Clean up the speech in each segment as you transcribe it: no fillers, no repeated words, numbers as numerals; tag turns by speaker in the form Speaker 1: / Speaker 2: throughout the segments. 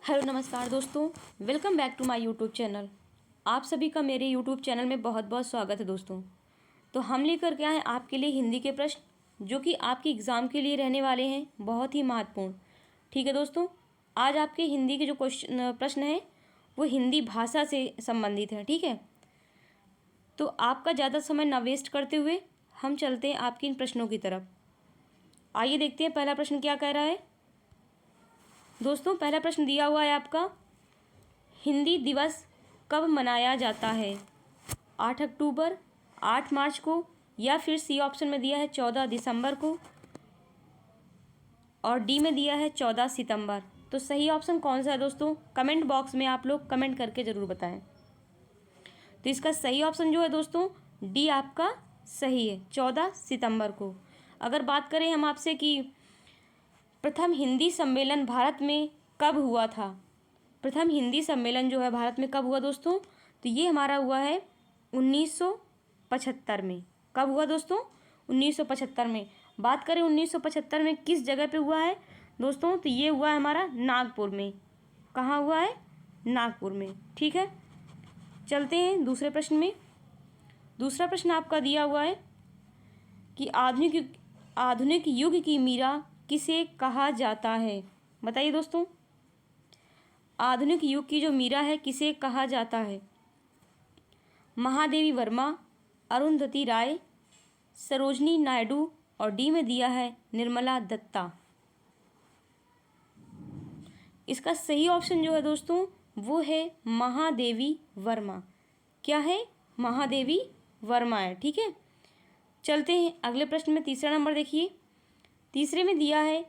Speaker 1: Hello नमस्कार दोस्तों, welcome back to my YouTube channel. आप सभी का मेरे यूट्यूब चैनल में बहुत बहुत स्वागत है दोस्तों। तो हम लेकर के आए हैं आपके लिए हिंदी के प्रश्न जो कि आपके एग्ज़ाम के लिए रहने वाले हैं, बहुत ही महत्वपूर्ण। ठीक है दोस्तों, आज आपके हिंदी के जो प्रश्न हैं वो हिंदी भाषा से संबंधित हैं। ठीक है, तो आपका ज़्यादा समय ना वेस्ट करते हुए हम चलते हैं आपके इन प्रश्नों की तरफ। आइए देखते हैं पहला प्रश्न क्या कह रहा है। दोस्तों पहला प्रश्न दिया हुआ है आपका, हिंदी दिवस कब मनाया जाता है? 8 अक्टूबर, 8 मार्च को, या फिर सी ऑप्शन में दिया है 14 दिसंबर को और डी में दिया है 14 सितंबर। तो सही ऑप्शन कौन सा है दोस्तों? कमेंट बॉक्स में आप लोग कमेंट करके ज़रूर बताएं। तो इसका सही ऑप्शन जो है दोस्तों डी आपका सही है, 14 सितंबर को। अगर बात करें हम आपसे कि प्रथम हिंदी सम्मेलन भारत में कब हुआ था? प्रथम हिंदी सम्मेलन जो है भारत में कब हुआ दोस्तों? तो ये हमारा हुआ है 1975 में। कब हुआ दोस्तों? 1975 में। बात करें 1975 में किस जगह पे हुआ है दोस्तों? तो ये हुआ है हमारा नागपुर में। कहाँ हुआ है? नागपुर में। ठीक है, चलते हैं दूसरे प्रश्न में। दूसरा प्रश्न आपका दिया हुआ है कि आधुनिक युग की मीरा किसे कहा जाता है? बताइए दोस्तों, आधुनिक युग की जो मीरा है किसे कहा जाता है? महादेवी वर्मा, अरुंधति राय, सरोजनी नायडू और डी में दिया है निर्मला दत्ता। इसका सही ऑप्शन जो है दोस्तों वो है महादेवी वर्मा। क्या है? महादेवी वर्मा है। ठीक है, चलते हैं अगले प्रश्न में। तीसरा नंबर देखिए, तीसरे में दिया है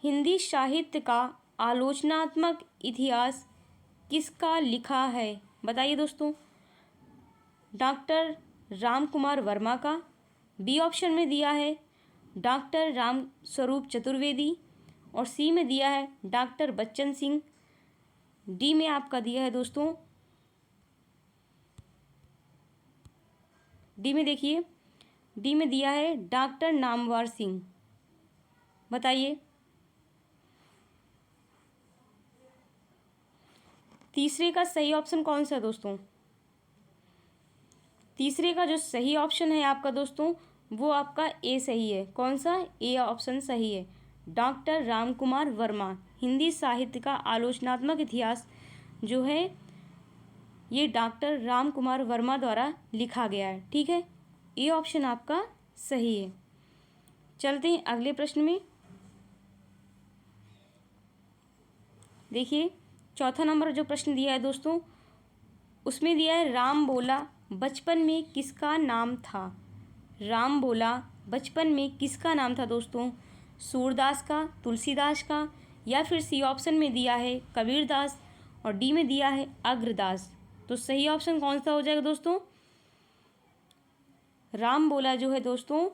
Speaker 1: हिंदी साहित्य का आलोचनात्मक इतिहास किसका लिखा है? बताइए दोस्तों, डॉक्टर राम कुमार वर्मा का, बी ऑप्शन में दिया है डॉक्टर राम स्वरूप चतुर्वेदी और सी में दिया है डॉक्टर बच्चन सिंह, डी में आपका दिया है दोस्तों, डी में देखिए, डी में दिया है डॉक्टर नामवर सिंह। बताइए, तीसरे का सही ऑप्शन कौन सा है दोस्तों? तीसरे का जो सही ऑप्शन है आपका दोस्तों वो आपका ए सही है। कौन सा? ए ऑप्शन सही है। डॉक्टर राम कुमार वर्मा, हिंदी साहित्य का आलोचनात्मक इतिहास जो है ये डॉक्टर राम कुमार वर्मा द्वारा लिखा गया है। ठीक है, ए ऑप्शन आपका सही है। चलते हैं अगले प्रश्न में। देखिए, चौथा नंबर जो प्रश्न दिया है दोस्तों उसमें दिया है राम बोला बचपन में किसका नाम था? राम बोला बचपन में किसका नाम था दोस्तों? सूरदास का, तुलसीदास का, या फिर सी ऑप्शन में दिया है कबीरदास और डी में दिया है अग्रदास। तो सही ऑप्शन कौन सा हो जाएगा दोस्तों? राम बोला जो है दोस्तों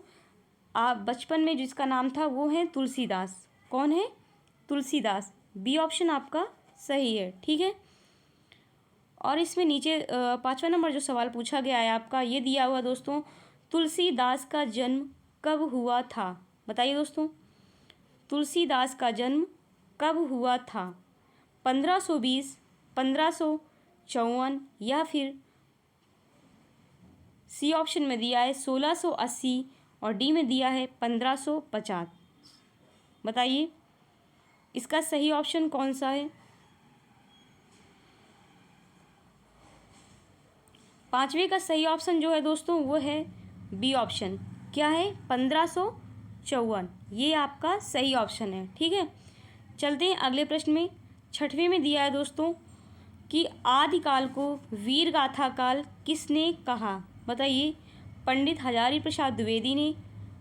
Speaker 1: आप बचपन में जिसका नाम था वो है तुलसीदास। कौन है? तुलसीदास। बी ऑप्शन आपका सही है। ठीक है, और इसमें नीचे 5वां नंबर जो सवाल पूछा गया है आपका ये दिया हुआ दोस्तों, तुलसीदास का जन्म कब हुआ था? बताइए दोस्तों, तुलसीदास का जन्म कब हुआ था? 1520, 1554 या फिर सी ऑप्शन में दिया है 1680 और डी में दिया है 1550। बताइए, इसका सही ऑप्शन कौन सा है? 5वें का सही ऑप्शन जो है दोस्तों वो है बी ऑप्शन। क्या है? 1554। ये आपका सही ऑप्शन है। ठीक है, चलते हैं अगले प्रश्न में। 6वें में दिया है दोस्तों कि आदिकाल को वीर गाथा काल किसने कहा? बताइए, पंडित हजारी प्रसाद द्विवेदी ने,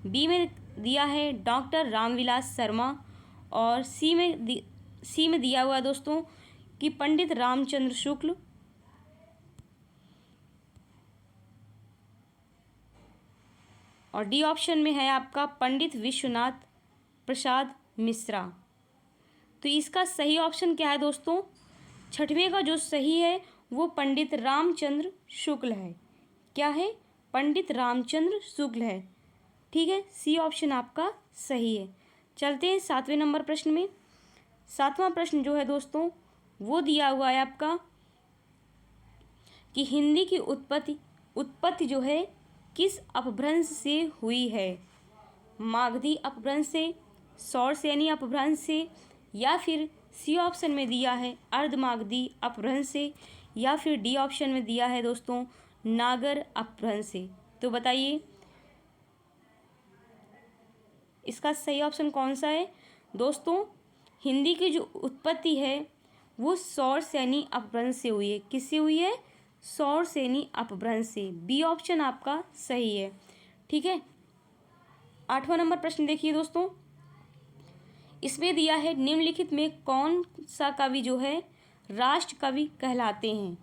Speaker 1: बी में दिया है डॉक्टर रामविलास शर्मा और सी में दिया हुआ है दोस्तों कि पंडित रामचंद्र शुक्ल और डी ऑप्शन में है आपका पंडित विश्वनाथ प्रसाद मिश्रा। तो इसका सही ऑप्शन क्या है दोस्तों? 6वें का जो सही है वो पंडित रामचंद्र शुक्ल है। क्या है? पंडित रामचंद्र शुक्ल है। ठीक है, सी ऑप्शन आपका सही है। चलते हैं 7वें नंबर प्रश्न में। 7वां प्रश्न जो है दोस्तों वो दिया हुआ है आपका कि हिंदी की उत्पत्ति जो है किस अपभ्रंश से हुई है। मागधी अपभ्रंश से, सौरसेनी अपभ्रंश से, या फिर सी ऑप्शन में दिया है अर्धमागधी अपभ्रंश से, या फिर डी ऑप्शन में दिया है दोस्तों नागर अपभ्रंश से। तो बताइए इसका सही ऑप्शन कौन सा है दोस्तों। हिंदी की जो उत्पत्ति है वो सौरसेनी अपभ्रंश से हुई है। किससे हुई है? सौरसेनी अपभ्रंश से। बी ऑप्शन आपका सही है। ठीक है, 8वां नंबर प्रश्न देखिए दोस्तों। इसमें दिया है निम्नलिखित में कौन सा कवि जो है राष्ट्र कवि कहलाते हैं।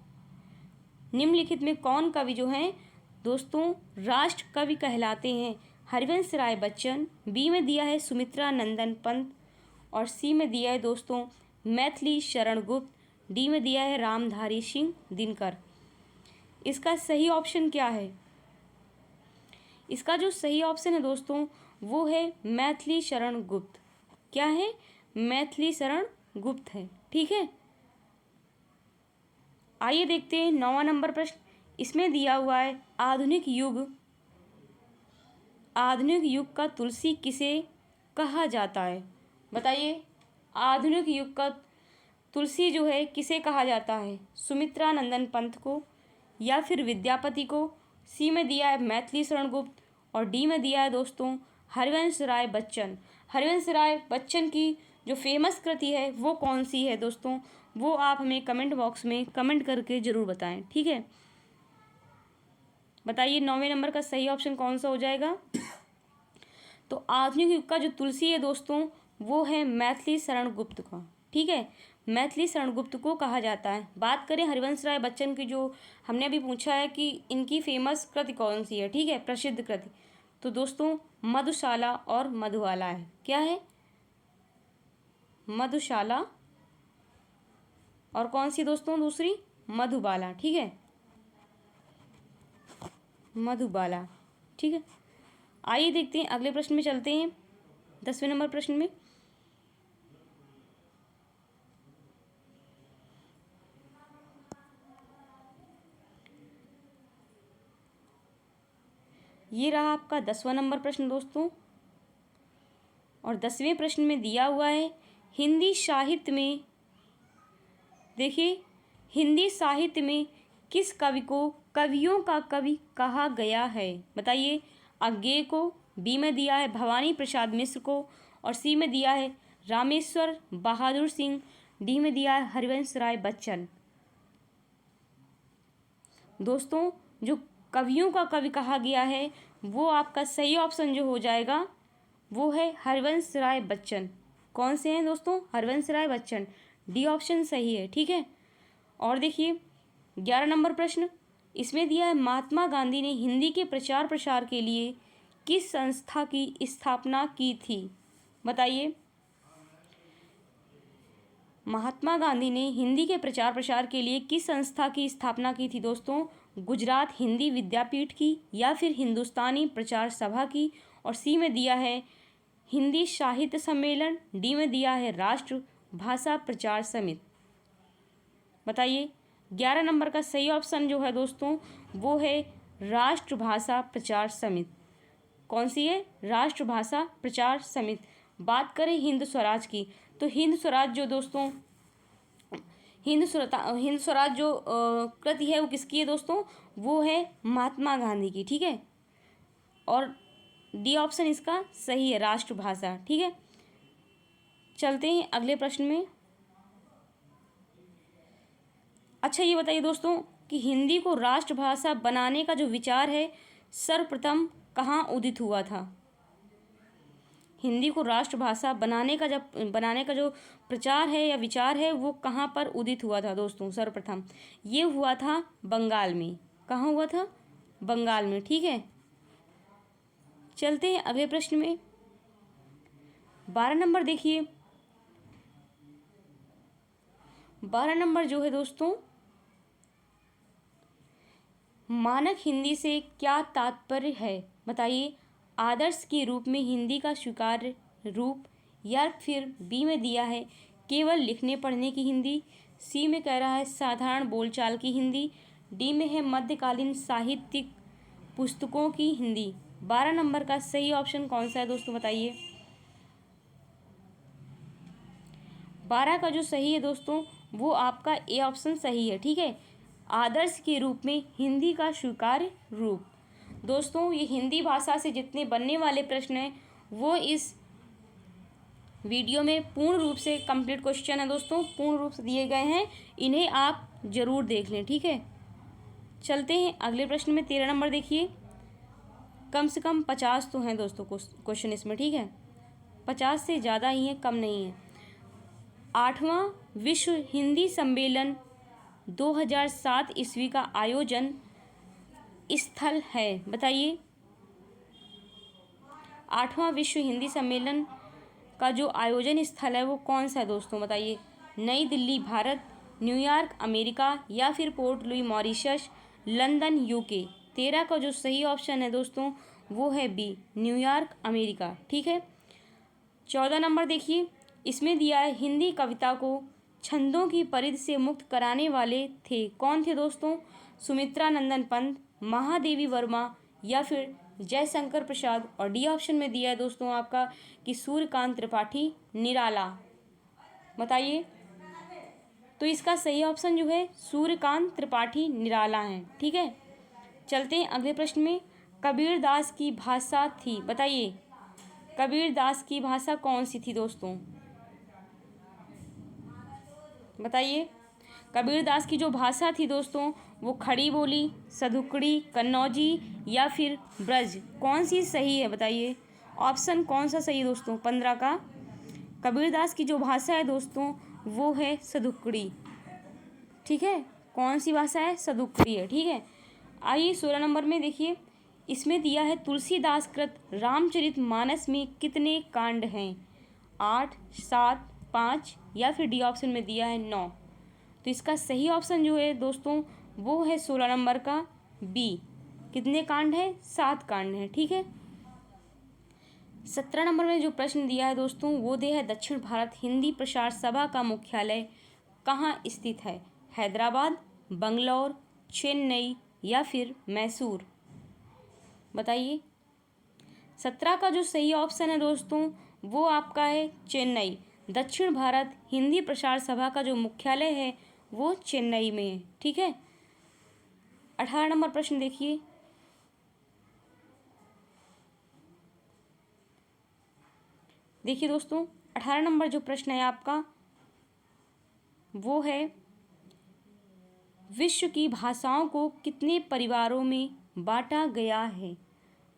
Speaker 1: निम्नलिखित में कौन कवि जो हैं दोस्तों राष्ट्र कवि कहलाते हैं। हरिवंश राय बच्चन, बी में दिया है सुमित्रा नंदन पंत, और सी में दिया है दोस्तों मैथिली शरण गुप्त, डी में दिया है रामधारी सिंह दिनकर। इसका सही ऑप्शन क्या है? इसका जो सही ऑप्शन है दोस्तों वो है मैथिली शरण गुप्त। क्या है? मैथिली शरण गुप्त है। ठीक है, आइए देखते हैं 9वां नंबर प्रश्न। इसमें दिया हुआ है आधुनिक युग का तुलसी किसे कहा जाता है। बताइए आधुनिक युग का तुलसी जो है किसे कहा जाता है। सुमित्रा नंदन पंत को, या फिर विद्यापति को, सी में दिया है मैथिली शरण गुप्त, और डी में दिया है दोस्तों हरिवंश राय बच्चन। हरिवंश राय बच्चन की जो फेमस कृति है वो कौन सी है दोस्तों, वो आप हमें कमेंट बॉक्स में कमेंट करके ज़रूर बताएं। ठीक है, बताइए 9वें नंबर का सही ऑप्शन कौन सा हो जाएगा। तो आधुनिक युग का जो तुलसी है दोस्तों वो है मैथिली शरण गुप्त का। ठीक है, मैथिली शरण गुप्त को कहा जाता है। बात करें हरिवंश राय बच्चन की, जो हमने अभी पूछा है कि इनकी फेमस कृति कौन सी है, ठीक है, प्रसिद्ध कृति, तो दोस्तों मधुशाला और मधुबाला है। क्या है? मधुशाला, और कौन सी दोस्तों दूसरी? मधुबाला। ठीक है, मधुबाला। ठीक है, आइए देखते हैं अगले प्रश्न में चलते हैं। 10वें नंबर प्रश्न में ये रहा आपका 10वां नंबर प्रश्न दोस्तों, और 10वें प्रश्न में दिया हुआ है हिंदी साहित्य में, देखिए हिंदी साहित्य में किस कवि को कवियों का कवि कहा गया है। बताइए अज्ञेय को, बी में दिया है भवानी प्रसाद मिश्र को, और सी में दिया है रामेश्वर बहादुर सिंह, डी में दिया है हरिवंश राय बच्चन। दोस्तों जो कवियों का कवि कहा गया है वो आपका सही ऑप्शन जो हो जाएगा वो है हरिवंश राय बच्चन। कौन से हैं दोस्तों? हरिवंश राय बच्चन। डी ऑप्शन सही है। ठीक है, और देखिए 11 नंबर प्रश्न, इसमें दिया है महात्मा गांधी ने हिंदी के प्रचार प्रसार के लिए किस संस्था की स्थापना की थी। बताइए महात्मा गांधी ने हिंदी के प्रचार प्रसार के लिए किस संस्था की स्थापना की थी दोस्तों? गुजरात हिंदी विद्यापीठ की, या फिर हिंदुस्तानी प्रचार सभा की, और सी में दिया है हिंदी साहित्य सम्मेलन, डी में दिया है राष्ट्र भाषा प्रचार समिति। बताइए 11 नंबर का सही ऑप्शन जो है दोस्तों वो है राष्ट्र भाषा प्रचार समिति। कौन सी है? राष्ट्र भाषा प्रचार समिति। बात करें हिंद स्वराज की, तो हिंद स्वराज जो दोस्तों हिंद स्वराज जो कृति है वो किसकी है दोस्तों? वो है महात्मा गांधी की। ठीक है, और डी ऑप्शन इसका सही है, राष्ट्रभाषा। ठीक है, चलते हैं अगले प्रश्न में। अच्छा ये बताइए दोस्तों कि हिंदी को राष्ट्रभाषा बनाने का जो विचार है सर्वप्रथम कहाँ उदित हुआ था। हिंदी को राष्ट्रभाषा बनाने का जो प्रचार है या विचार है वो कहाँ पर उदित हुआ था दोस्तों? सर्वप्रथम ये हुआ था बंगाल में। कहाँ हुआ था? बंगाल में। ठीक है, चलते हैं अगले प्रश्न में। 12 नंबर देखिए, 12 नंबर जो है दोस्तों मानक हिंदी से क्या तात्पर्य है। बताइए आदर्श के रूप में हिंदी का स्वीकार्य रूप, या फिर बी में दिया है केवल लिखने पढ़ने की हिंदी, सी में कह रहा है साधारण बोलचाल की हिंदी, डी में है मध्यकालीन साहित्यिक पुस्तकों की हिंदी। 12 नंबर का सही ऑप्शन कौन सा है दोस्तों, बताइए। 12 का जो सही है दोस्तों वो आपका ए ऑप्शन सही है, ठीक है। आदर्श के रूप में हिंदी का स्वीकार्य रूप। दोस्तों ये हिंदी भाषा से जितने बनने वाले प्रश्न हैं वो इस वीडियो में पूर्ण रूप से कंप्लीट क्वेश्चन है दोस्तों, पूर्ण रूप से दिए गए हैं, इन्हें आप ज़रूर देख लें, ठीक है। चलते हैं अगले प्रश्न में। 13 नंबर देखिए, कम से कम 50 तो हैं दोस्तों क्वेश्चन इसमें, ठीक है। 50 से ज़्यादा ही हैं, कम नहीं है। 8वां विश्व हिंदी सम्मेलन 2007 ईस्वी का आयोजन स्थल है, बताइए। 8वां विश्व हिंदी सम्मेलन का जो आयोजन स्थल है वो कौन सा है दोस्तों, बताइए। नई दिल्ली भारत, न्यूयॉर्क अमेरिका, या फिर port Louis Mauritius, London UK. 13 का जो सही ऑप्शन है दोस्तों वो है बी, न्यूयॉर्क अमेरिका, ठीक है। 14 नंबर देखिए, इसमें दिया है हिंदी कविता को छंदों की परिधि से मुक्त कराने वाले थे, कौन थे दोस्तों। सुमित्रा नंदन पंत, महादेवी वर्मा, या फिर जयशंकर प्रसाद। और डी ऑप्शन में दिया है दोस्तों आपका कि सूर्यकांत त्रिपाठी निराला, बताइए। तो इसका सही ऑप्शन जो है सूर्यकांत त्रिपाठी निराला है, ठीक है। चलते हैं अगले प्रश्न में। कबीर दास की भाषा थी, बताइए। कबीर दास की भाषा कौन सी थी दोस्तों, बताइए। कबीर दास की जो भाषा थी दोस्तों वो खड़ी बोली, सधुकड़ी, कन्नौजी, या फिर ब्रज, कौन सी सही है, बताइए। ऑप्शन कौन सा सही है दोस्तों 15 का। कबीर दास की जो भाषा है दोस्तों वो है सधुकड़ी, ठीक है। कौन सी भाषा है, सधुकड़ी है, ठीक है। आइए 16 नंबर में देखिए, इसमें दिया है तुलसीदास कृत रामचरितमानस में कितने कांड हैं। 8, 7, 5, या फिर डी ऑप्शन में दिया है 9। तो इसका सही ऑप्शन जो है दोस्तों वो है 16 नंबर का बी। कितने कांड है, 7 कांड है, ठीक है। 17 नंबर में जो प्रश्न दिया है दोस्तों वो दिया है दक्षिण भारत हिंदी प्रसार सभा का मुख्यालय कहाँ स्थित है। हैदराबाद, बंगलौर, चेन्नई, या फिर मैसूर, बताइए। 17 का जो सही ऑप्शन है दोस्तों वो आपका है चेन्नई। दक्षिण भारत हिंदी प्रसार सभा का जो मुख्यालय है वो चेन्नई में है, ठीक है। 18 नंबर प्रश्न देखिए, देखिए दोस्तों 18 नंबर जो प्रश्न है आपका वो है विश्व की भाषाओं को कितने परिवारों में बांटा गया है।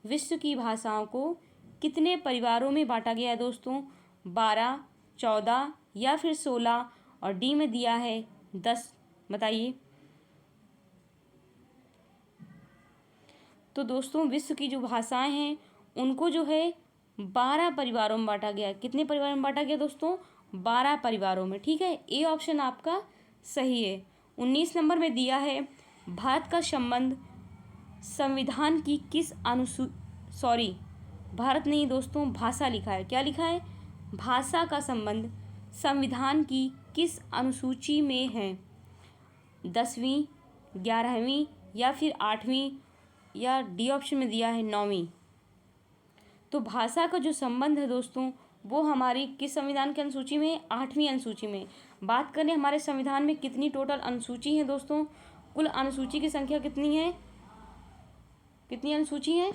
Speaker 1: विश्व की भाषाओं को कितने परिवारों में बांटा गया है दोस्तों। 12, 14, या फिर 16, और डी में दिया है 10, बताइए। तो दोस्तों विश्व की जो भाषाएं हैं उनको जो है 12 परिवारों में बांटा गया है। कितने परिवारों में बांटा गया दोस्तों, 12 परिवारों में, ठीक है। ए ऑप्शन आपका सही है। 19 नंबर में दिया है भारत का संबंध संविधान की किस भारत नहीं दोस्तों, भाषा लिखा है, क्या लिखा है, भाषा का संबंध संविधान की किस अनुसूची में है। 10वीं, 11वीं, या फिर 8वीं, या डी ऑप्शन में दिया है 9वीं। तो भाषा का जो संबंध है दोस्तों वो हमारी किस संविधान की अनुसूची में है, 8वीं अनुसूची में। बात करें हमारे संविधान में कितनी टोटल अनुसूची है दोस्तों, कुल अनुसूची की संख्या कितनी है, कितनी अनुसूची है,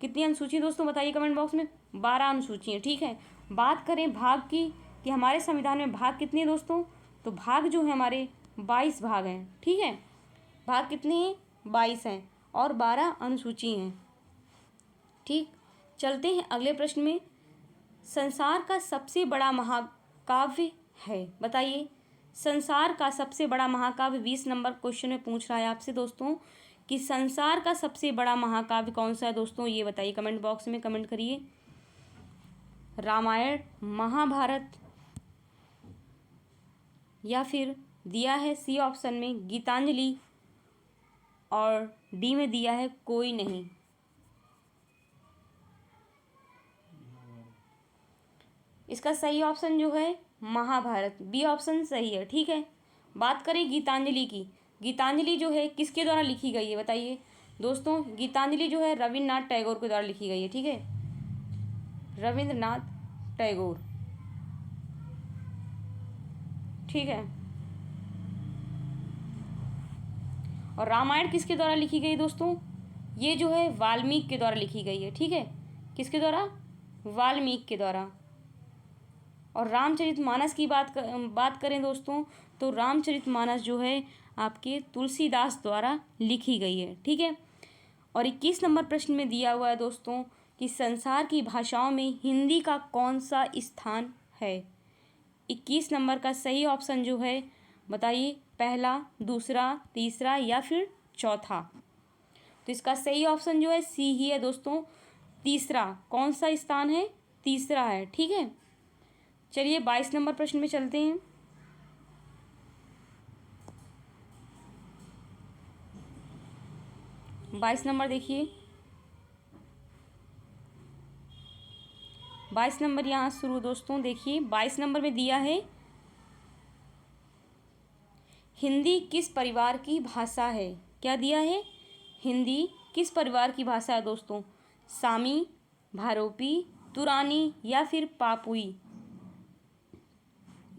Speaker 1: कितनी अनुसूची दोस्तों बताइए कमेंट बॉक्स में। 12 अनुसूची है, ठीक है। बात करें भाग की कि हमारे संविधान में भाग कितने हैं दोस्तों, तो भाग जो है हमारे 22 भाग हैं, ठीक है। भाग कितने हैं, 22 हैं, और 12 अनुसूची हैं, ठीक। चलते हैं अगले प्रश्न में। संसार का सबसे बड़ा महाकाव्य है, बताइए। संसार का सबसे बड़ा महाकाव्य 20 नंबर क्वेश्चन में पूछ रहा है आपसे दोस्तों कि संसार का सबसे बड़ा महाकाव्य कौन सा है दोस्तों, ये बताइए कमेंट बॉक्स में कमेंट करिए। रामायण, महाभारत, या फिर दिया है सी ऑप्शन में गीतांजलि, और डी में दिया है कोई नहीं। इसका सही ऑप्शन जो है महाभारत, बी ऑप्शन सही है। ठीक है, बात करें गीतांजलि की। गीतांजलि जो है किसके द्वारा लिखी गई है बताइए दोस्तों। गीतांजलि जो है रविन्द्रनाथ टैगोर के द्वारा लिखी गई है। ठीक है, रविन्द्रनाथ टैगोर। ठीक है, और रामायण किसके द्वारा लिखी गई दोस्तों? ये जो है वाल्मीकि के द्वारा लिखी गई है। ठीक है, किसके द्वारा? वाल्मीकि के द्वारा। और रामचरितमानस की बात करें दोस्तों, तो रामचरितमानस जो है आपके तुलसीदास द्वारा लिखी गई है। ठीक है, और 21 नंबर प्रश्न में दिया हुआ है दोस्तों कि संसार की भाषाओं में हिंदी का कौन सा स्थान है। 21 नंबर का सही ऑप्शन जो है बताइए, पहला, दूसरा, तीसरा या फिर चौथा। तो इसका सही ऑप्शन जो है सी ही है दोस्तों, तीसरा। कौन सा स्थान है? तीसरा है। ठीक है, चलिए 22 नंबर प्रश्न में चलते हैं। बाईस नंबर देखिए, 22 नंबर यहाँ शुरू दोस्तों। देखिए 22 नंबर में दिया है हिंदी किस परिवार की भाषा है। क्या दिया है? हिंदी किस परिवार की भाषा है दोस्तों? सामी, भारोपी, तुरानी या फिर पापुई।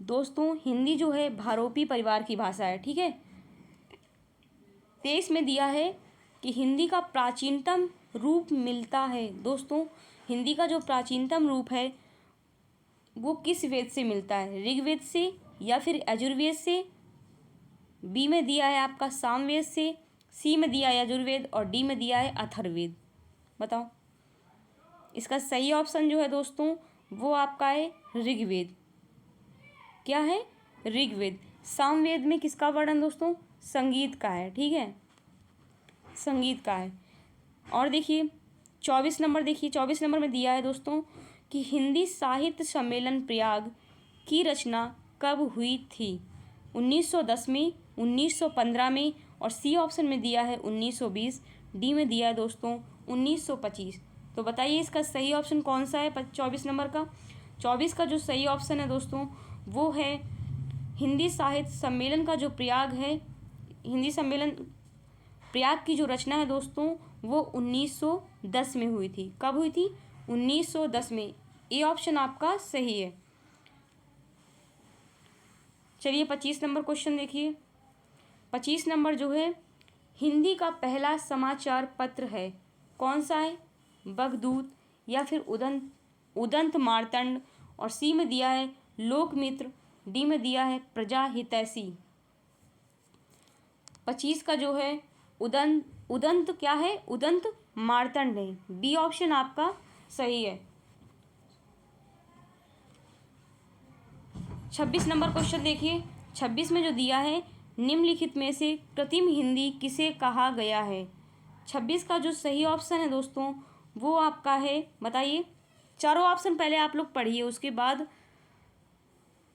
Speaker 1: दोस्तों हिंदी जो है भारोपी परिवार की भाषा है। ठीक है, 23 में दिया है कि हिंदी का प्राचीनतम रूप मिलता है। दोस्तों हिंदी का जो प्राचीनतम रूप है वो किस वेद से मिलता है? ऋग्वेद से या फिर यजुर्वेद से? बी में दिया है आपका सामवेद से, सी में दिया है यजुर्वेद और डी में दिया है अथर्ववेद। बताओ, इसका सही ऑप्शन जो है दोस्तों वो आपका है ऋग्वेद। क्या है? ऋग्वेद। सामवेद में किसका वर्णन दोस्तों? संगीत का है। ठीक है, संगीत का है। और देखिए 24 नंबर, देखिए 24 नंबर में दिया है दोस्तों कि हिंदी साहित्य सम्मेलन प्रयाग की रचना कब हुई थी? 1910 में, 1915 में, और सी ऑप्शन में दिया है 1920, डी में दिया है दोस्तों 1925। तो बताइए इसका सही ऑप्शन कौन सा है 24 नंबर का? 24 का जो सही ऑप्शन है दोस्तों वो है हिंदी साहित्य सम्मेलन का जो प्रयाग है, हिंदी सम्मेलन प्रयाग की जो रचना है दोस्तों वो 1910 में हुई थी। कब हुई थी? 1910 में। ए ऑप्शन आपका सही है। चलिए 25 नंबर क्वेश्चन देखिए। 25 नंबर जो है हिंदी का पहला समाचार पत्र है, कौन सा है? बगदूत या फिर उदंत मार्तंड, और सी में दिया है लोकमित्र, डी में दिया है प्रजा हितैषी। 25 का जो है उदंत क्या है? उदंत मार्तंड है। बी ऑप्शन आपका सही है। 26 नंबर क्वेश्चन देखिए। 26 में जो दिया है निम्नलिखित में से कृत्रिम हिंदी किसे कहा गया है? 26 का जो सही ऑप्शन है दोस्तों वो आपका है, बताइए। चारों ऑप्शन पहले आप लोग पढ़िए, उसके बाद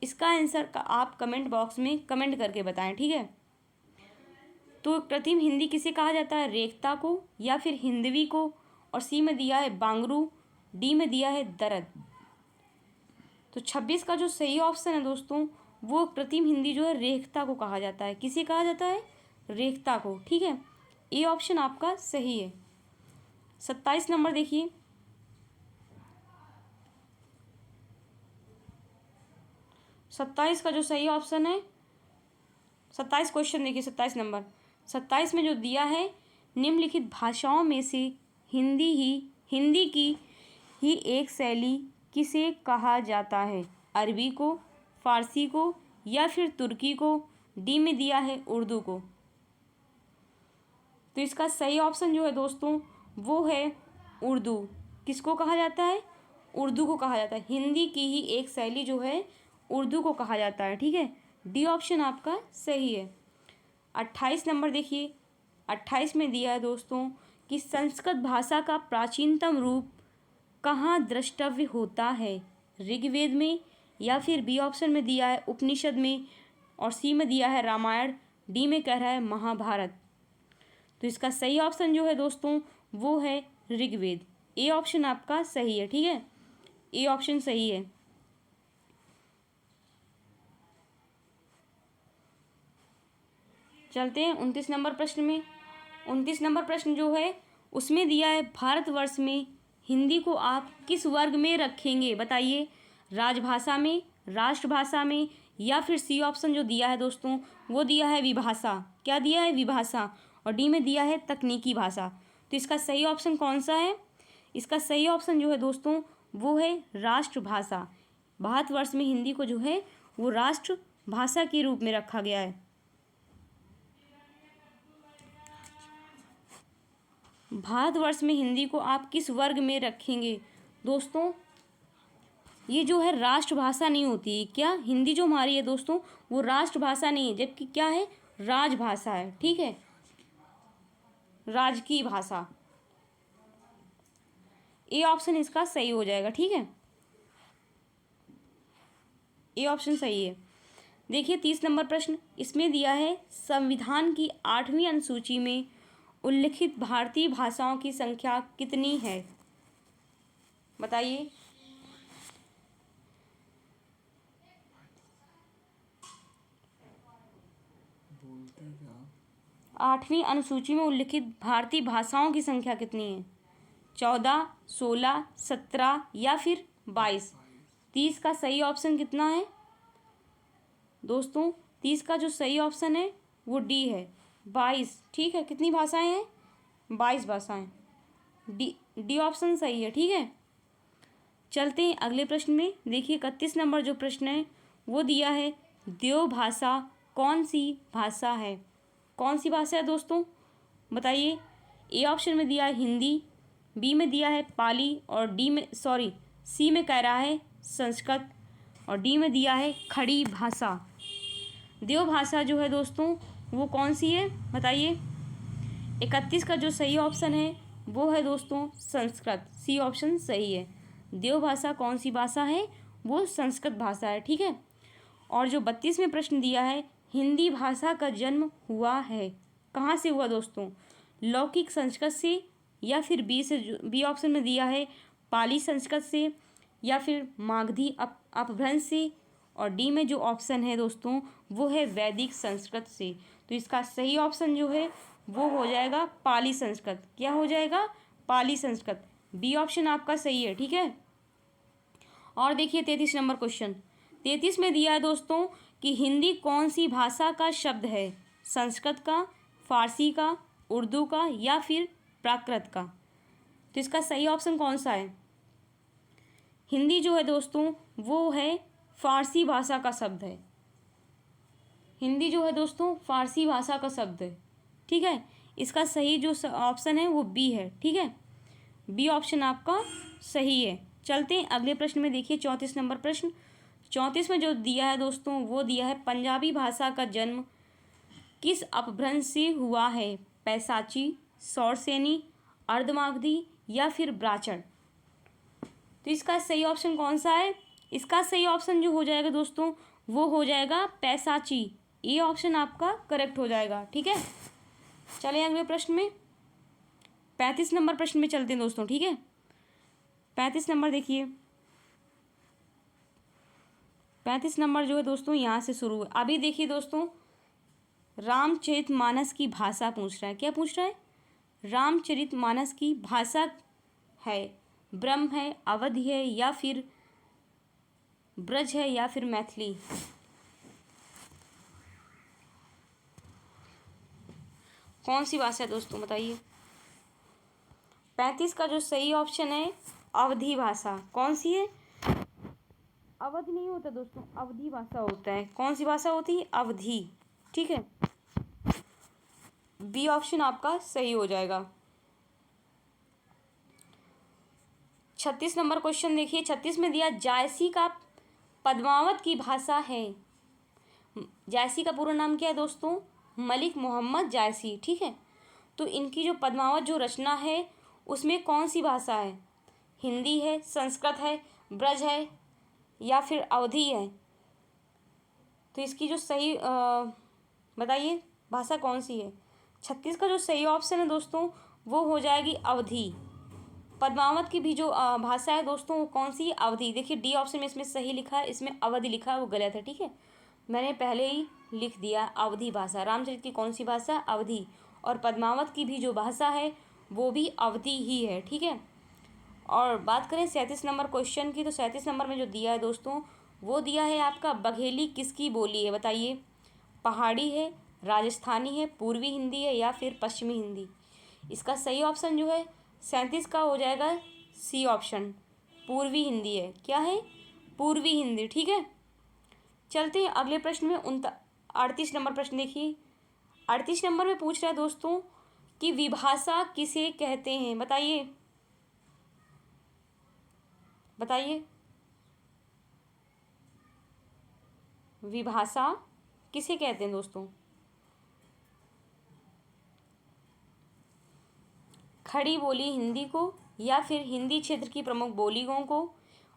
Speaker 1: इसका आंसर का आप कमेंट बॉक्स में कमेंट करके बताएं। ठीक है, तो कृत्रिम हिंदी किसे कहा जाता है? रेखता को या फिर हिंदवी को, और सी में दिया है बांगरू, डी में दिया है दरद। तो 26 का जो सही ऑप्शन है दोस्तों वो कृत्रिम हिंदी जो है रेखता को कहा जाता है। किसे कहा जाता है? रेखता को। ठीक है, ए ऑप्शन आपका सही है। 27 नंबर देखिए। 27 का जो सही ऑप्शन है, 27 क्वेश्चन देखिए। 27 नंबर, 27 में जो दिया है निम्नलिखित भाषाओं में से हिंदी की ही एक शैली किसे कहा जाता है? अरबी को, फारसी को या फिर तुर्की को? डी में दिया है उर्दू को। तो इसका सही ऑप्शन जो है दोस्तों वो है उर्दू। किसको कहा जाता है? उर्दू को कहा जाता है। हिंदी की ही एक शैली जो है उर्दू को कहा जाता है। ठीक है, डी ऑप्शन आपका सही है। 28 नंबर देखिए। 28 में दिया है दोस्तों कि संस्कृत भाषा का प्राचीनतम रूप कहाँ द्रष्टव्य होता है? ऋग्वेद में, या फिर बी ऑप्शन में दिया है उपनिषद में, और सी में दिया है रामायण, डी में कह रहा है महाभारत। तो इसका सही ऑप्शन जो है दोस्तों वो है ऋग्वेद। ए ऑप्शन आपका सही है। ठीक है, ए ऑप्शन सही है। चलते हैं 29 नंबर प्रश्न में। 29 नंबर प्रश्न जो है उसमें दिया है, भारतवर्ष में हिंदी को आप किस वर्ग में रखेंगे? बताइए, राजभाषा में, राष्ट्रभाषा में, या फिर सी ऑप्शन जो दिया है दोस्तों वो दिया है विभाषा। क्या दिया है? विभाषा। और डी में दिया है तकनीकी भाषा। तो इसका सही ऑप्शन कौन सा है? इसका सही ऑप्शन जो है दोस्तों वो है राष्ट्रभाषा। भारतवर्ष में हिंदी को जो है वो राष्ट्रभाषा के रूप में रखा गया है। भारतवर्ष में हिंदी को आप किस वर्ग में रखेंगे? दोस्तों ये जो है राष्ट्रभाषा नहीं होती है। क्या? हिंदी जो हमारी है दोस्तों वो राष्ट्रभाषा नहीं है, जबकि क्या है? राजभाषा है। ठीक है, राजकीय भाषा। ए ऑप्शन इसका सही हो जाएगा। ठीक है, ए ऑप्शन सही है। देखिए 30 नंबर प्रश्न, इसमें दिया है, संविधान की 8वीं अनुसूची में उल्लिखित भारतीय भाषाओं की संख्या कितनी है? बताइए। 8वीं अनुसूची में उल्लिखित भारतीय भाषाओं की संख्या कितनी है? 14, 16, 17 या फिर 22? 30 का सही ऑप्शन कितना है दोस्तों? 30 का जो सही ऑप्शन है वो डी है, 22। ठीक है, कितनी भाषाएं हैं? 22 भाषाएं। डी ऑप्शन सही है। ठीक है, चलते हैं अगले प्रश्न में। देखिए 31 नंबर जो प्रश्न है वो दिया है, देव भाषा कौन सी भाषा है? कौन सी भाषा है दोस्तों? बताइए। ए ऑप्शन में दिया है हिंदी, बी में दिया है पाली, और सी में कह रहा है संस्कृत, और डी में दिया है खड़ी भाषा। देव भाषा जो है दोस्तों वो कौन सी है? बताइए। 31 का जो सही ऑप्शन है वो है दोस्तों संस्कृत। सी ऑप्शन सही है। देव भाषा कौन सी भाषा है? वो संस्कृत भाषा है। ठीक है, और जो 32 में प्रश्न दिया है, हिंदी भाषा का जन्म हुआ है, कहाँ से हुआ दोस्तों? लौकिक संस्कृत से, या फिर बी ऑप्शन में दिया है पाली संस्कृत से, या फिर मागधी अपभ्रंश से, और डी में जो ऑप्शन है दोस्तों वो है वैदिक संस्कृत से। तो इसका सही ऑप्शन जो है वो हो जाएगा पाली संस्कृत। क्या हो जाएगा? पाली संस्कृत। बी ऑप्शन आपका सही है। ठीक है, और देखिए 33 नंबर क्वेश्चन। 33 में दिया है दोस्तों कि हिंदी कौन सी भाषा का शब्द है? संस्कृत का, फारसी का, उर्दू का, या फिर प्राकृत का? तो इसका सही ऑप्शन कौन सा है? हिंदी जो है दोस्तों वो है फारसी भाषा का शब्द है। हिंदी जो है दोस्तों फारसी भाषा का शब्द है। ठीक है, इसका सही जो ऑप्शन है वो बी है। ठीक है, बी ऑप्शन आपका सही है। चलते हैं अगले प्रश्न में। देखिए 34 नंबर प्रश्न। 34 में जो दिया है दोस्तों वो दिया है, पंजाबी भाषा का जन्म किस अपभ्रंश से हुआ है? पैसाची, सौरसेनी, अर्धमागधी, या फिर ब्राह्मण? तो इसका सही ऑप्शन कौन सा है? इसका सही ऑप्शन जो हो जाएगा दोस्तों वो हो जाएगा पैसाची। ए ऑप्शन आपका करेक्ट हो जाएगा। ठीक है, चलें अगले प्रश्न में। 35 नंबर प्रश्न में चलते हैं दोस्तों। ठीक है, 35 नंबर देखिए। 35 नंबर जो है दोस्तों यहाँ से शुरू है। अभी देखिए दोस्तों, रामचरितमानस की भाषा पूछ रहा है। क्या पूछ रहा है? रामचरितमानस की भाषा है, ब्रह्म है, अवधी है, या फिर ब्रज है, या फिर मैथिली? कौन सी भाषा है दोस्तों? बताइए। 35 का जो सही ऑप्शन है अवधी भाषा। कौन सी है? अवधि नहीं होता दोस्तों, अवधी भाषा होता है। कौन सी भाषा होती है? अवधी। ठीक है, बी ऑप्शन आपका सही हो जाएगा। 36 नंबर क्वेश्चन देखिए। 36 में दिया, जायसी का पद्मावत की भाषा है। जायसी का पूरा नाम क्या है दोस्तों? मलिक मोहम्मद जायसी। ठीक है, तो इनकी जो पद्मावत जो रचना है उसमें कौन सी भाषा है? हिंदी है, संस्कृत है, ब्रज है, या फिर अवधी है? तो इसकी जो सही बताइए भाषा कौन सी है? 36 का जो सही ऑप्शन है दोस्तों वो हो जाएगी अवधी। पद्मावत की भी जो भाषा है दोस्तों वो कौन सी? अवधी। देखिए डी ऑप्शन में इसमें सही लिखा है, इसमें अवधि लिखा है, वो गलत है। ठीक है, मैंने पहले ही लिख दिया, अवधी भाषा। रामचरित की कौन सी भाषा? अवधी। और पद्मावत की भी जो भाषा है वो भी अवधी ही है, ठीक है। और बात करें 37 नंबर क्वेश्चन की, तो 37 नंबर में जो दिया है दोस्तों, वो दिया है आपका बघेली किसकी बोली है? बताइए, पहाड़ी है, राजस्थानी है, पूर्वी हिंदी है या फिर पश्चिमी हिंदी? इसका सही ऑप्शन जो है 37 का हो जाएगा सी ऑप्शन, पूर्वी हिंदी है। क्या है? पूर्वी हिंदी, ठीक है। चलते हैं अगले प्रश्न में। 38 नंबर प्रश्न देखिए। 38 नंबर में पूछ रहा है दोस्तों कि विभाषा किसे कहते हैं? बताइए, बताइए विभाषा किसे कहते हैं दोस्तों? खड़ी बोली हिंदी को या फिर हिंदी क्षेत्र की प्रमुख बोलियों को?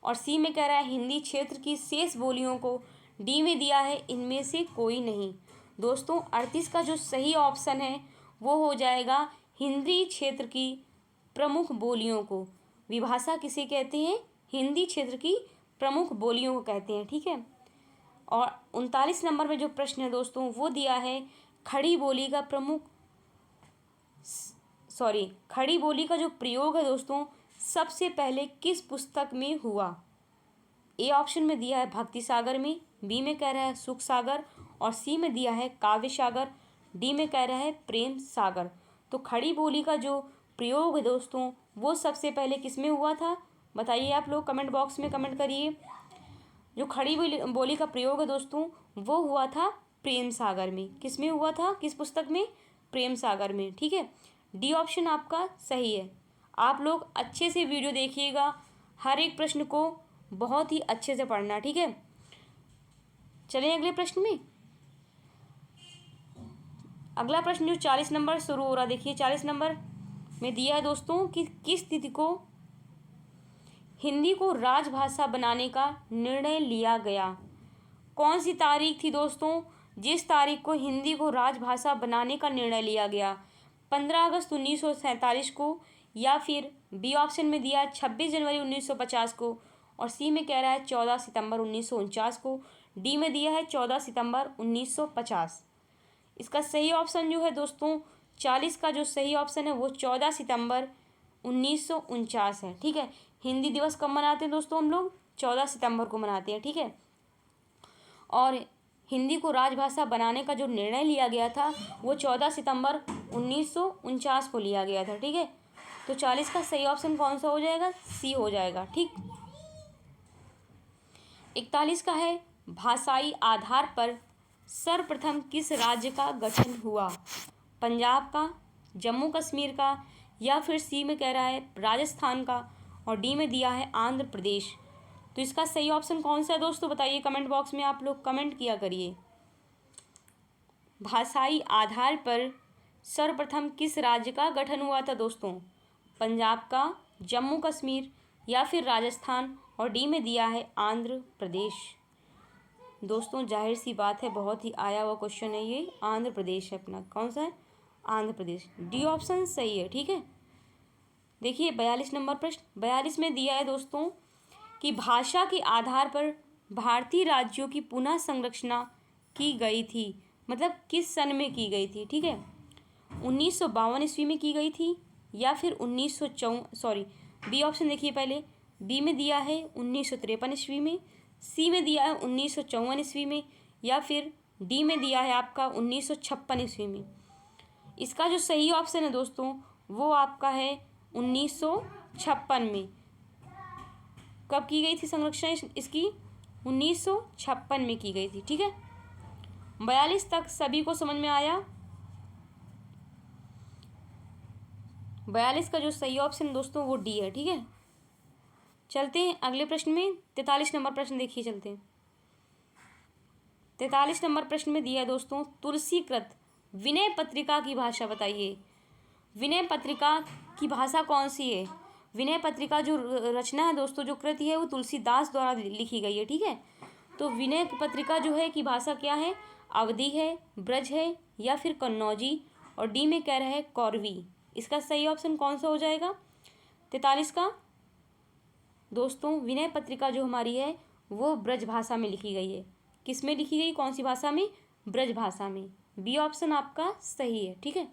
Speaker 1: और सी में कह रहा है हिंदी क्षेत्र की शेष बोलियों को। डी में दिया है इनमें से कोई नहीं। दोस्तों 38 का जो सही ऑप्शन है वो हो जाएगा हिंदी क्षेत्र की प्रमुख बोलियों को। विभाषा किसे कहते हैं? हिंदी क्षेत्र की प्रमुख बोलियों को कहते हैं, ठीक है। और 39 नंबर में जो प्रश्न है दोस्तों वो दिया है खड़ी बोली का खड़ी बोली का जो प्रयोग है दोस्तों सबसे पहले किस पुस्तक में हुआ? ए ऑप्शन में दिया है भक्ति सागर में, बी में कह रहा है सुख सागर और सी में दिया है काव्य सागर, डी में कह रहा है प्रेम सागर। तो खड़ी बोली का जो प्रयोग है दोस्तों वो सबसे पहले किस में हुआ था? बताइए आप लोग, कमेंट बॉक्स में कमेंट करिए। जो खड़ी बोली का प्रयोग है दोस्तों वो हुआ था प्रेम सागर में। किस में हुआ था? किस पुस्तक में? प्रेम सागर में, ठीक है। डी ऑप्शन आपका सही है। आप लोग अच्छे से वीडियो देखिएगा, हर एक प्रश्न को बहुत ही अच्छे से पढ़ना, ठीक है। चलें अगले प्रश्न में। अगला प्रश्न जो 40 नंबर शुरू हो रहा, देखिए 40 नंबर में दिया है दोस्तों कि किस तिथि को हिंदी को राजभाषा बनाने का निर्णय लिया गया? कौन सी तारीख थी दोस्तों जिस तारीख को हिंदी को राजभाषा बनाने का निर्णय लिया गया? 15 अगस्त 1947 को, या फिर बी ऑप्शन में दिया है 26 जनवरी 1950 को, और सी में कह रहा है 14 सितंबर 1949 को, डी में दिया है 14 सितंबर 1950। इसका सही ऑप्शन जो है दोस्तों 40 का जो सही ऑप्शन है वो 14 सितंबर 1949 है, ठीक है। हिंदी दिवस कब मनाते हैं दोस्तों? हम लोग 14 सितंबर को मनाते हैं, ठीक है। और हिंदी को राजभाषा बनाने का जो निर्णय लिया गया था वो 14 सितंबर 1949 को लिया गया था, ठीक है। तो 40 का सही ऑप्शन कौन सा हो जाएगा? सी हो जाएगा, ठीक। 41 का है भाषाई आधार पर सर्वप्रथम किस राज्य का गठन हुआ? पंजाब का, जम्मू कश्मीर का, या फिर सी में कह रहा है राजस्थान का, और डी में दिया है आंध्र प्रदेश। तो इसका सही ऑप्शन कौन सा है दोस्तों? बताइए कमेंट बॉक्स में, आप लोग कमेंट किया करिए। भाषाई आधार पर सर्वप्रथम किस राज्य का गठन हुआ था दोस्तों? पंजाब का, जम्मू कश्मीर या फिर राजस्थान, और डी में दिया है आंध्र प्रदेश। दोस्तों जाहिर सी बात है बहुत ही आया हुआ क्वेश्चन है ये। आंध्र प्रदेश है अपना, कौन सा है? आंध्र प्रदेश। डी ऑप्शन सही है, ठीक है। देखिए 42 नंबर प्रश्न। 42 में दिया है दोस्तों कि भाषा के आधार पर भारतीय राज्यों की पुनः संरचना की गई थी, मतलब किस सन में की गई थी, ठीक है। 1952 ईस्वी में की गई थी, या फिर बी ऑप्शन देखिए पहले। बी में दिया है 1953 ईस्वी में, सी में दिया है 1954 ईस्वी में, या फिर डी में दिया है आपका 1956 ईस्वी में। इसका जो सही ऑप्शन है दोस्तों वो आपका है 1956 में। कब की गई थी संरक्षण इसकी? 1956 में की गई थी, ठीक है। 42 तक सभी को समझ में आया? 42 का जो सही ऑप्शन दोस्तों वो डी है, ठीक है। चलते हैं अगले प्रश्न में। 43 नंबर प्रश्न देखिए, चलते हैं। 43 नंबर प्रश्न में दिया है दोस्तों तुलसीकृत विनय पत्रिका की भाषा बताइए। विनय पत्रिका की भाषा कौन सी है? विनय पत्रिका जो रचना है दोस्तों, जो कृति है वो तुलसीदास द्वारा लिखी गई है, ठीक है। तो विनय पत्रिका जो है की भाषा क्या है? अवधी है, ब्रज है, या फिर कन्नौजी, और डी में कह रहा है कौरवी। इसका सही ऑप्शन कौन सा हो जाएगा 43 का? दोस्तों विनय पत्रिका जो हमारी है वो ब्रज भाषा में लिखी गई है, किस में लिखी गई, कौन सी भाषा में, ब्रज भाषा में। बी ऑप्शन आपका सही है, ठीक है।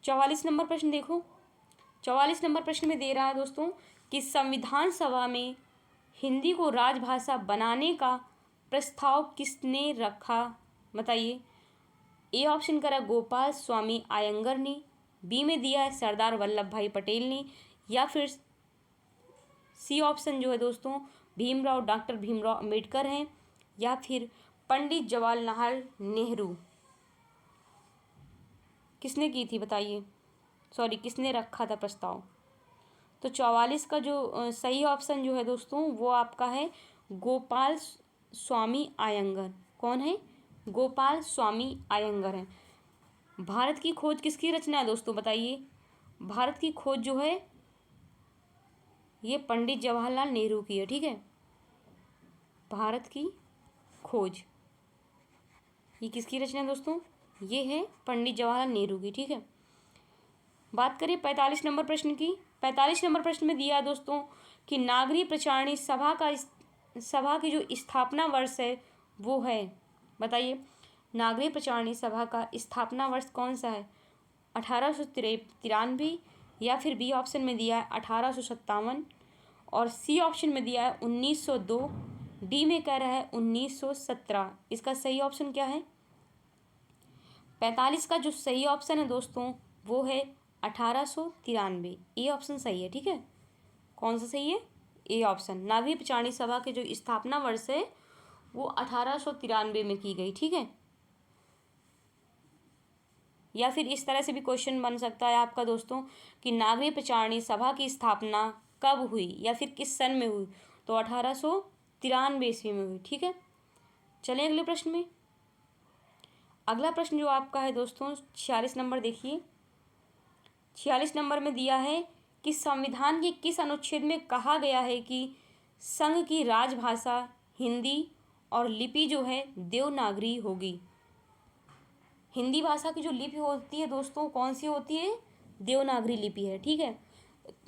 Speaker 1: 44 नंबर प्रश्न देखो। 44 नंबर प्रश्न में दे रहा है दोस्तों कि संविधान सभा में हिंदी को राजभाषा बनाने का प्रस्ताव किसने रखा, बताइए। ए ऑप्शन करा गोपाल स्वामी आयंगर ने, बी में दिया है सरदार वल्लभ भाई पटेल ने, या फिर सी ऑप्शन जो है दोस्तों डॉक्टर भीमराव अम्बेडकर हैं, या फिर पंडित जवाहरलाल नेहरू। किसने की थी बताइए, सॉरी किसने रखा था प्रस्ताव। तो 44 का जो सही ऑप्शन जो है दोस्तों वो आपका है गोपाल स्वामी आयंगर। कौन है, गोपाल स्वामी आयंगर है। भारत की खोज किसकी रचना है दोस्तों बताइए। भारत की खोज जो है ये पंडित जवाहरलाल नेहरू की है, ठीक है। भारत की खोज ये किसकी रचना है दोस्तों, ये है पंडित जवाहरलाल नेहरू की, ठीक है। बात करें 45 नंबर प्रश्न की। 45 नंबर प्रश्न में दिया है दोस्तों कि नागरिक प्रचारणी सभा की जो स्थापना वर्ष है वो है, बताइए। नागरिक प्रचारणी सभा का स्थापना वर्ष कौन सा है, 1893, या फिर बी ऑप्शन में दिया है 1857, और सी ऑप्शन में दिया है 1902, डी में कह रहा है 1917। इसका सही ऑप्शन क्या है। 45 का जो सही ऑप्शन है दोस्तों वो है 1893। ए ऑप्शन सही है, ठीक है। कौन सा सही है, ए ऑप्शन। नागरिक प्रचारणी सभा के जो स्थापना वर्ष है वो 1893 में की गई, ठीक है। या फिर इस तरह से भी क्वेश्चन बन सकता है आपका दोस्तों कि नागरिक प्रचारणी सभा की स्थापना कब हुई या फिर किस सन में हुई, तो 1893 ईस्वी में हुई, ठीक है। चलें अगले प्रश्न में। अगला प्रश्न जो आपका है दोस्तों 46 नंबर देखिए। 46 नंबर में दिया है कि संविधान के किस अनुच्छेद में कहा गया है कि संघ की राजभाषा हिंदी और लिपि जो है देवनागरी होगी। हिंदी भाषा की जो लिपि होती है दोस्तों कौन सी होती है, देवनागरी लिपि है, ठीक है।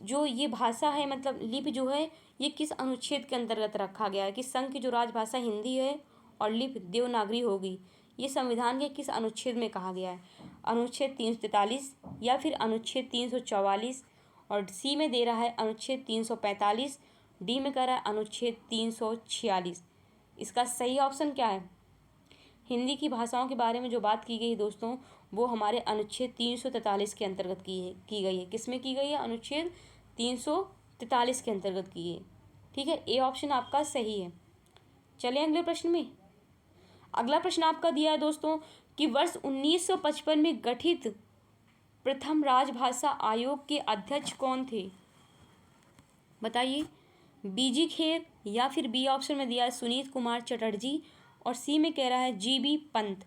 Speaker 1: जो ये भाषा है मतलब लिपि जो है ये किस अनुच्छेद के अंतर्गत रखा गया है कि संघ की जो राजभाषा हिंदी है और लिपि देवनागरी होगी, ये संविधान के किस अनुच्छेद में कहा गया है। अनुच्छेद 343 या फिर अनुच्छेद 344, और सी में दे रहा है अनुच्छेद 345, डी में कह रहा है अनुच्छेद 346। इसका सही ऑप्शन क्या है। हिंदी की भाषाओं के बारे में जो बात की गई है दोस्तों वो हमारे अनुच्छेद 343 के अंतर्गत की गई है। किस में की गई है, अनुच्छेद 343 के अंतर्गत की है, ठीक है। ए ऑप्शन आपका सही है। चलें अगले प्रश्न में। अगला प्रश्न आपका दिया है दोस्तों कि वर्ष 1955 में गठित प्रथम राजभाषा आयोग के अध्यक्ष कौन थे, बताइए। बीजी खेर, या फिर बी ऑप्शन में दिया है सुनीत कुमार चटर्जी, और सी में कह रहा है जीबी पंत,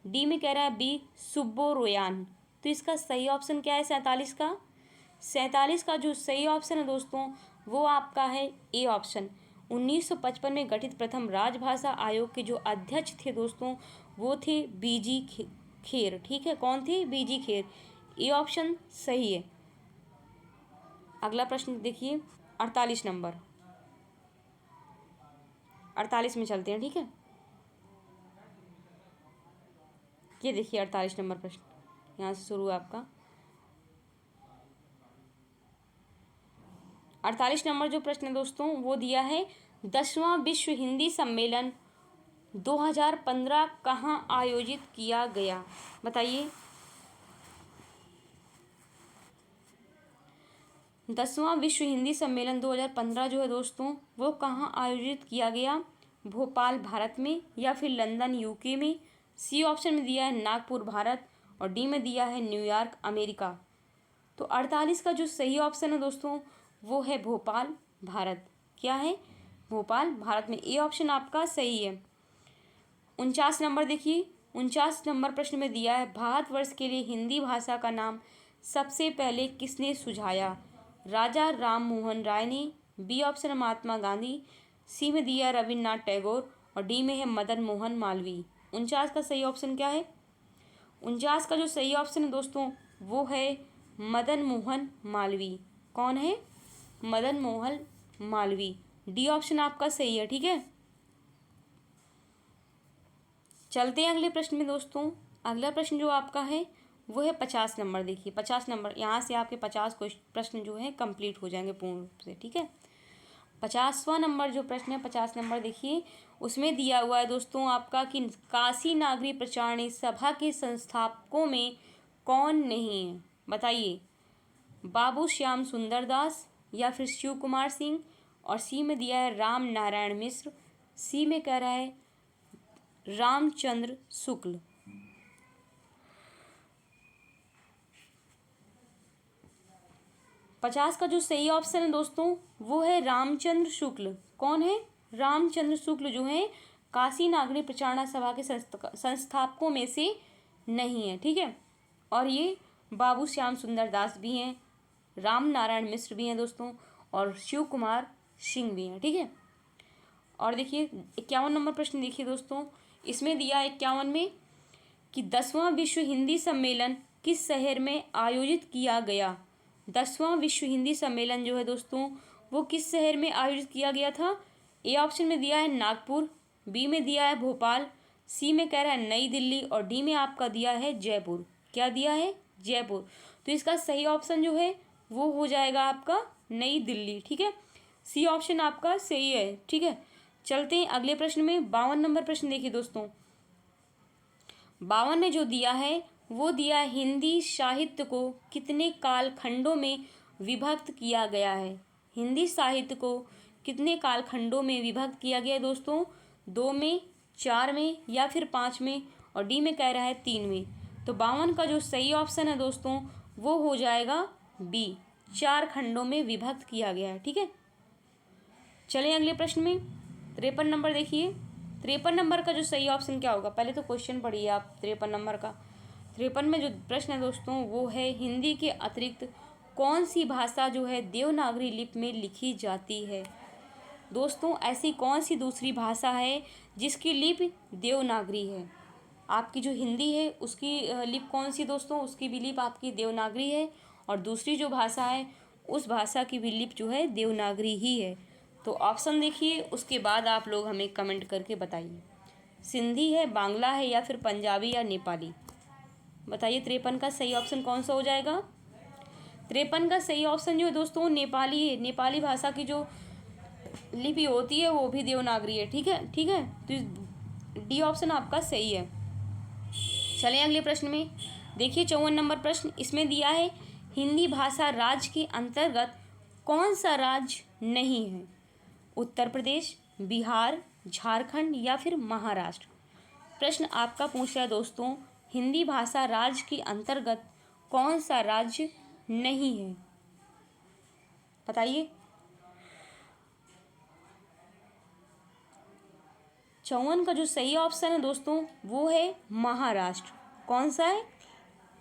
Speaker 1: डी में कह रहा है बी सुब्बोरोयान। तो इसका सही ऑप्शन क्या है 47 का। 47 का जो सही ऑप्शन है दोस्तों वो आपका है ए ऑप्शन। 1955 में गठित प्रथम राजभाषा आयोग के जो अध्यक्ष थे दोस्तों वो थे बीजी खेर, ठीक है। कौन थे, बीजी खेर। ए ऑप्शन सही है। अगला प्रश्न देखिए 48 नंबर। 48 में चलते हैं, ठीक है। ये देखिए 48 नंबर प्रश्न यहाँ से शुरू है आपका। 48 नंबर जो प्रश्न है दोस्तों वो दिया है 10वां विश्व हिंदी सम्मेलन 2015 कहाँ आयोजित किया गया, बताइए। 10वां विश्व हिंदी सम्मेलन 2015 जो है दोस्तों वो कहाँ आयोजित किया गया, भोपाल भारत में, या फिर लंदन यूके में। सी ऑप्शन में दिया है नागपुर भारत, और डी में दिया है न्यूयॉर्क अमेरिका। तो 48 का जो सही ऑप्शन है दोस्तों वो है भोपाल भारत। क्या है, भोपाल भारत में। ए ऑप्शन आपका सही है। 49 नंबर देखिए। 49 नंबर प्रश्न में दिया है भारतवर्ष के लिए हिंदी भाषा का नाम सबसे पहले किसने सुझाया, राजा राम मोहन राय ने, बी ऑप्शन महात्मा गांधी, सी में दिया रविन्द्रनाथ टैगोर, और डी में है मदन मोहन मालवीय। 49 का सही ऑप्शन क्या है। 49 का जो सही ऑप्शन है दोस्तों वो है मदन मोहन मालवीय। कौन है, मदन मोहन मालवीय। डी ऑप्शन आपका सही है, ठीक है। चलते हैं अगले प्रश्न में दोस्तों। अगला प्रश्न जो आपका है वो है 50 नंबर। देखिए 50 नंबर, यहाँ से आपके 50 प्रश्न जो है कंप्लीट हो जाएंगे पूर्ण रूप से। ठीक है, 50वां नंबर जो प्रश्न है 50 नंबर, देखिए उसमें दिया हुआ है दोस्तों आपका कि काशी नागरी प्रचारणी सभा के संस्थापकों में कौन नहीं है। बताइए, बाबू श्याम सुंदर दास या फिर शिव कुमार सिंह, और सी में दिया है राम नारायण मिश्र, सी में कह रहा है रामचंद्र शुक्ल। पचास का जो सही ऑप्शन है दोस्तों वो है रामचंद्र शुक्ल। कौन है? रामचंद्र शुक्ल जो है काशी नागरी प्रचारणा सभा के संस्थापकों में से नहीं है। ठीक है, और ये बाबू श्याम सुंदर दास भी हैं, राम नारायण मिश्र भी हैं दोस्तों, और शिव कुमार सिंह भी हैं। ठीक है, और देखिए 51 नंबर प्रश्न देखिए दोस्तों, इसमें दिया है 51 में कि 10वां विश्व हिंदी सम्मेलन किस शहर में आयोजित किया गया। 10वां विश्व हिंदी सम्मेलन जो है दोस्तों वो किस शहर में आयोजित किया गया था। ए ऑप्शन में दिया है नागपुर, बी में दिया है भोपाल, सी में कह रहा है नई दिल्ली, और डी में आपका दिया है जयपुर। क्या दिया है? जयपुर। तो इसका सही ऑप्शन जो है वो हो जाएगा आपका नई दिल्ली। ठीक है, सी ऑप्शन आपका सही है। ठीक है, चलते हैं अगले प्रश्न में। 52 नंबर प्रश्न देखिए दोस्तों, 52 में जो दिया है वो दिया है हिंदी साहित्य को कितने कालखंडों में विभक्त किया गया है। हिंदी साहित्य को कितने कालखंडों में विभक्त किया गया है दोस्तों? 2 में, 4 में या फिर 5 में, और डी में कह रहा है 3 में। तो 52 का जो सही ऑप्शन है दोस्तों वो हो जाएगा बी, 4 खंडों में विभक्त किया गया है। ठीक है, चलें अगले प्रश्न में। 53 नंबर देखिए, 53 नंबर का जो सही ऑप्शन क्या होगा? पहले तो क्वेश्चन पढ़िए आप 53 नंबर का। 53 में जो प्रश्न है दोस्तों वो है हिंदी के अतिरिक्त कौन सी भाषा जो है देवनागरी लिपि में लिखी जाती है। दोस्तों ऐसी कौन सी दूसरी भाषा है जिसकी लिपि देवनागरी है? आपकी जो हिंदी है उसकी लिपि कौन सी दोस्तों? उसकी भी लिपि आपकी देवनागरी है, और दूसरी जो भाषा है उस भाषा की भी लिपि जो है देवनागरी ही है। तो ऑप्शन देखिए, उसके बाद आप लोग हमें कमेंट करके बताइए, सिंधी है, बांग्ला है, या फिर पंजाबी या नेपाली। बताइए 53 का सही ऑप्शन कौन सा हो जाएगा? 53 का सही ऑप्शन जो है दोस्तों नेपाली है। नेपाली भाषा की जो लिपि होती है वो भी देवनागरी है। ठीक है, ठीक है, तो डी ऑप्शन आपका सही है। चलें अगले प्रश्न में। देखिए 54 नंबर प्रश्न, इसमें दिया है हिंदी भाषा राज्य के अंतर्गत कौन सा राज्य नहीं है। उत्तर प्रदेश, बिहार, झारखंड या फिर महाराष्ट्र। प्रश्न आपका पूछ रहा है दोस्तों हिंदी भाषा राज्य के अंतर्गत कौन सा राज्य नहीं है। बताइए। 54 का जो सही ऑप्शन है दोस्तों वो है महाराष्ट्र। कौन सा है?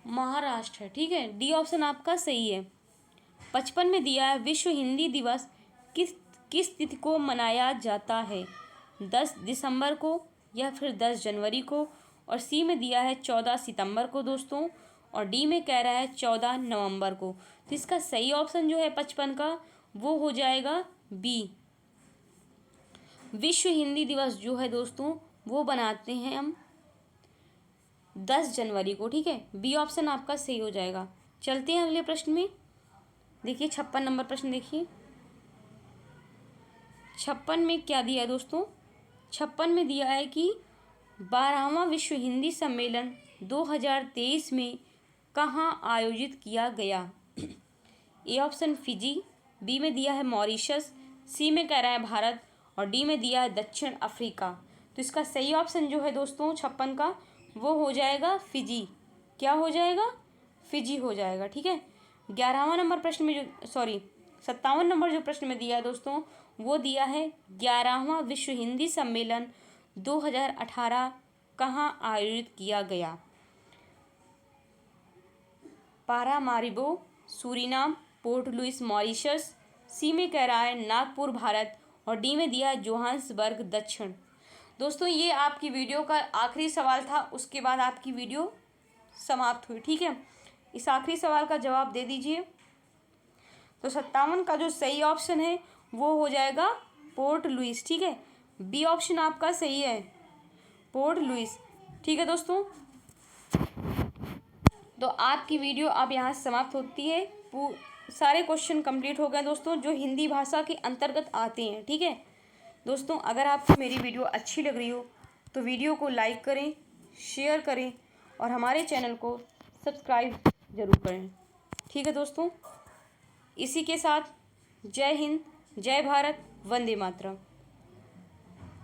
Speaker 1: महाराष्ट्र है। ठीक है, डी ऑप्शन आपका सही है। 55 में दिया है विश्व हिंदी दिवस किस तिथि को मनाया जाता है। 10 दिसंबर को या फिर 10 जनवरी को, और सी में दिया है 14 सितंबर को दोस्तों, और डी में कह रहा है 14 नवंबर को। तो इसका सही ऑप्शन जो है 55 का वो हो जाएगा बी, विश्व हिंदी दिवस जो है दोस्तों वो बनाते हैं हम 10 जनवरी को। ठीक है, बी ऑप्शन आपका सही हो जाएगा। चलते हैं अगले प्रश्न में। देखिए 56 नंबर प्रश्न देखिए, 56 में क्या दिया है दोस्तों? 56 में दिया है कि 12वां विश्व हिंदी सम्मेलन 2023 में कहाँ आयोजित किया गया। ए ऑप्शन फिजी, बी में दिया है मॉरिशस, सी में कह रहा है भारत, और डी में दिया है दक्षिण अफ्रीका। तो इसका सही ऑप्शन जो है दोस्तों 56 का वो हो जाएगा फिजी। क्या हो जाएगा? फिजी हो जाएगा। ठीक है, 11वां नंबर प्रश्न में जो 57 नंबर जो प्रश्न में दिया है दोस्तों वो दिया है 11वां विश्व हिंदी सम्मेलन 2018 कहाँ आयोजित किया गया। Paramaribo, Suriname, Port Louis Mauritius, सी में कह रहा है नागपुर भारत, और डी में दिया है जोहान्सबर्ग दक्षिण। दोस्तों ये आपकी वीडियो का आखिरी सवाल था, उसके बाद आपकी वीडियो समाप्त हुई। ठीक है, इस आखिरी सवाल का जवाब दे दीजिए। तो 57 का जो सही ऑप्शन है वो हो जाएगा पोर्ट लुइस। ठीक है, बी ऑप्शन आपका सही है, पोर्ट लुइस। ठीक है दोस्तों, तो आपकी वीडियो अब यहाँ समाप्त होती है। सारे क्वेश्चन कंप्लीट हो गए दोस्तों जो हिंदी भाषा के अंतर्गत आते हैं। ठीक है दोस्तों, अगर आपको मेरी वीडियो अच्छी लग रही हो तो वीडियो को लाइक करें, शेयर करें और हमारे चैनल को सब्सक्राइब ज़रूर करें। ठीक है दोस्तों, इसी के साथ जय हिंद, जय भारत, वंदे मातरम।